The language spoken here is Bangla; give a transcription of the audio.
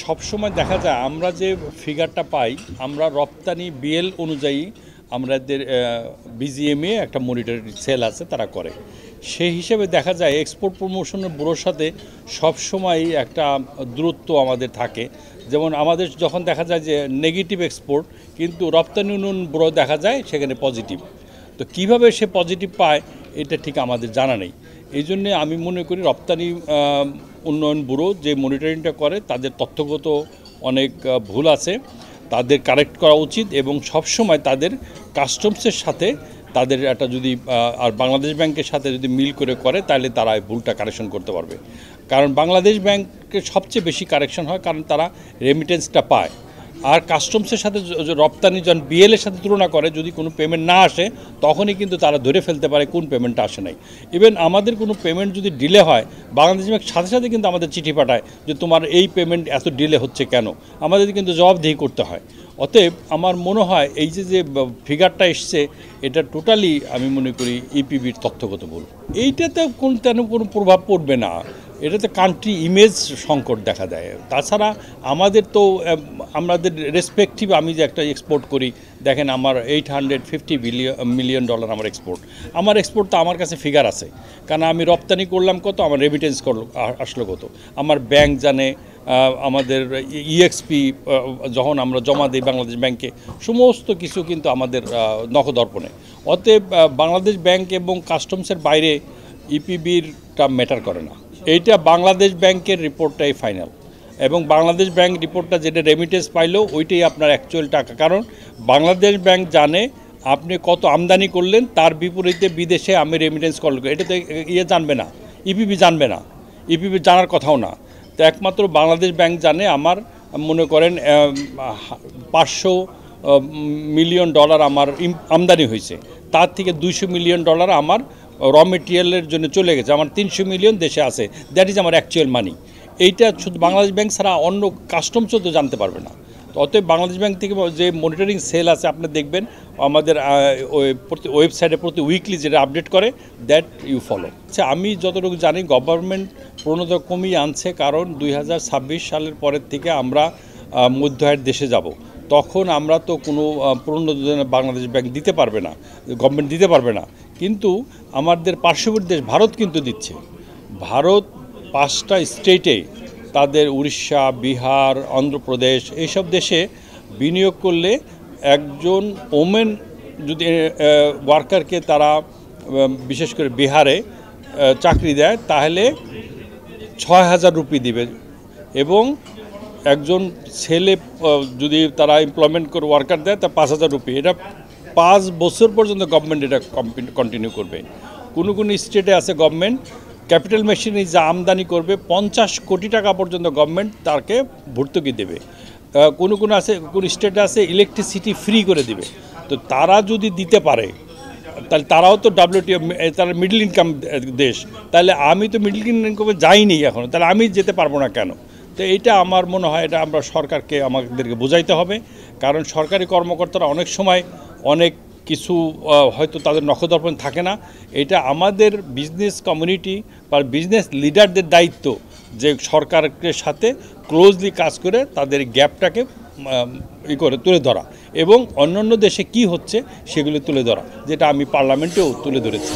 সবসময় দেখা যায় আমরা যে ফিগারটা পাই আমরা রপ্তানি বিএল অনুযায়ী আমাদের বিজিএমএ একটা মনিটরিং সেল আছে তারা করে সেই হিসেবে দেখা যায় এক্সপোর্ট প্রমোশনের ব্যুরোর সাথে সবসময় একটা দূরত্ব আমাদের থাকে। যেমন আমাদের যখন দেখা যায় যে নেগেটিভ এক্সপোর্ট, কিন্তু রপ্তানি উন্নয়ন ব্যুরো দেখা যায় সেখানে পজিটিভ। তো কিভাবে সে পজিটিভ পায় এটা ঠিক আমাদের জানা নেই। এই জন্যে আমি মনে করি রপ্তানি উন্নয়ন ব্যুরো যে মনিটরিংটা করে তাদের তথ্যগত অনেক ভুল আছে, তাদের কারেক্ট করা উচিত এবং সবসময় তাদের কাস্টমসের সাথে তাদের একটা যদি আর বাংলাদেশ ব্যাংকের সাথে যদি মিল করে তাহলে তারা এই ভুলটা কারেকশন করতে পারবে। কারণ বাংলাদেশ ব্যাংকের সবচেয়ে বেশি কারেকশন হয় কারণ তারা রেমিটেন্সটা পায়। আর কাস্টমসের সাথে রপ্তানি যখন বিএলের সাথে তুলনা করে যদি কোনো পেমেন্ট না আসে তখনই কিন্তু তারা ধরে ফেলতে পারে কোন পেমেন্টটা আসে নাই। ইভেন আমাদের কোনো পেমেন্ট যদি ডিলে হয় বাংলাদেশ ব্যাংক সাথে সাথে কিন্তু আমাদের চিঠি পাঠায় যে তোমার এই পেমেন্ট এত ডিলে হচ্ছে কেন, আমাদের কিন্তু জবাবদিহি করতে হয়। অতএব আমার মনে হয় এই যে ফিগারটা এসছে এটা টোটালি আমি মনে করি ইপিবির তথ্যগত ভুল। এইটাতে কোনো প্রভাব পড়বে না, এটাতে কান্ট্রি ইমেজ সংকট দেখা দেয়। তাছাড়া আমাদের তো আমাদের রেসপেক্টিভ আমি যে একটা এক্সপোর্ট করি, দেখেন আমার $850 মিলিয়ন আমার এক্সপোর্ট। আমার এক্সপোর্ট তো আমার কাছে ফিগার আছে, কারণ আমি রপ্তানি করলাম কত, আমার রেমিটেন্স আসলো কত, আমার ব্যাংক জানে, আমাদের ইএক্সপি যখন আমরা জমা দিই বাংলাদেশ ব্যাংকে সমস্ত কিছু কিন্তু আমাদের নখদর্পণে। অতএব বাংলাদেশ ব্যাংক এবং কাস্টমসের বাইরে ইপিবিরটা ম্যাটার করে না। এইটা বাংলাদেশ ব্যাংকের রিপোর্টটাই ফাইনাল এবং বাংলাদেশ ব্যাংক রিপোর্টটা যেটা রেমিটেন্স পাইলো ওইটাই আপনার অ্যাকচুয়াল টাকা। কারণ বাংলাদেশ ব্যাংক জানে আপনি কত আমদানি করলেন, তার বিপরীতে বিদেশে আমি রেমিটেন্স করল, এটা তো জানবে না, ইপিবি জানবে না, ইপিবি জানার কথাও না। তো একমাত্র বাংলাদেশ ব্যাংক জানে আমার মনে করেন $500 মিলিয়ন আমার আমদানি হয়েছে, তার থেকে $200 মিলিয়ন আমার র মেটেরিয়ালের জন্য চলে গেছে, আমার 300 মিলিয়ন দেশে আছে, দ্যাট ইজ আমার অ্যাকচুয়াল মানি। এইটা শুধু বাংলাদেশ ব্যাংক ছাড়া অন্য কাস্টমসও তো জানতে পারবে না। তো অতএব বাংলাদেশ ব্যাংক থেকে যে মনিটরিং সেল আছে আপনি দেখবেন আমাদের প্রতি ওয়েবসাইটে প্রতি উইকলি যেটা আপডেট করে দ্যাট ইউ ফলো। আচ্ছা, আমি যতটুকু জানি গভর্নমেন্ট প্রণোদনা কমিয়ে আনছে, কারণ 2026 সালের পরের থেকে আমরা মধ্য আয়ের দেশে যাব, তখন আমরা তো কোনো প্রণোদনা বাংলাদেশ ব্যাংক দিতে পারবে না, গভর্নমেন্ট দিতে পারবে না। কিন্তু আমাদের পার্শ্ববর্তী দেশ ভারত কিন্তু দিচ্ছে। ভারত 5টা স্টেটে তাদের উড়িষ্যা, বিহার, অন্ধ্রপ্রদেশ এইসব দেশে বিনিয়োগ করলে একজন ওমেন যদি ওয়ার্কারকে তারা বিশেষ করে বিহারে চাকরি দেয় তাহলে 6,000 রুপি দিবে এবং একজন ছেলে যদি তারা এমপ্লয়মেন্ট করে ওয়ার্কার দেয় তা 5,000 রুপি। এটা 5 বছর পর্যন্ত গভর্নমেন্ট এটা কন্টিনিউ করবে। কোনো স্টেটে আছে গভর্নমেন্ট ক্যাপিটাল মেশিনে যা আমদানি করবে 50 কোটি টাকা পর্যন্ত গভর্নমেন্ট তাকে ভর্তুকি দেবে। কোনো স্টেটে আছে ইলেকট্রিসিটি ফ্রি করে দিবে। তো তারা যদি দিতে পারে তাহলে তারাও তো WTO, তারা মিডল ইনকাম দেশ, তাহলে আমি তো মিডল ইনকামে যাইনি এখনও, তাহলে আমি যেতে পারবো না কেন? তো এইটা আমার মনে হয় এটা আমরা সরকারকে আমাদেরকে বোঝাইতে হবে, কারণ সরকারি কর্মকর্তারা অনেক সময় অনেক কিছু হয়তো তাদের নখদর্পণ থাকে না। এটা আমাদের বিজনেস কমিউনিটি বা বিজনেস লিডারদের দায়িত্ব যে সরকারের সাথে ক্লোজলি কাজ করে তাদের গ্যাপটাকে তুলে ধরা এবং অন্যান্য দেশে কি হচ্ছে সেগুলো তুলে ধরা, যেটা আমি পার্লামেন্টেও তুলে ধরেছি।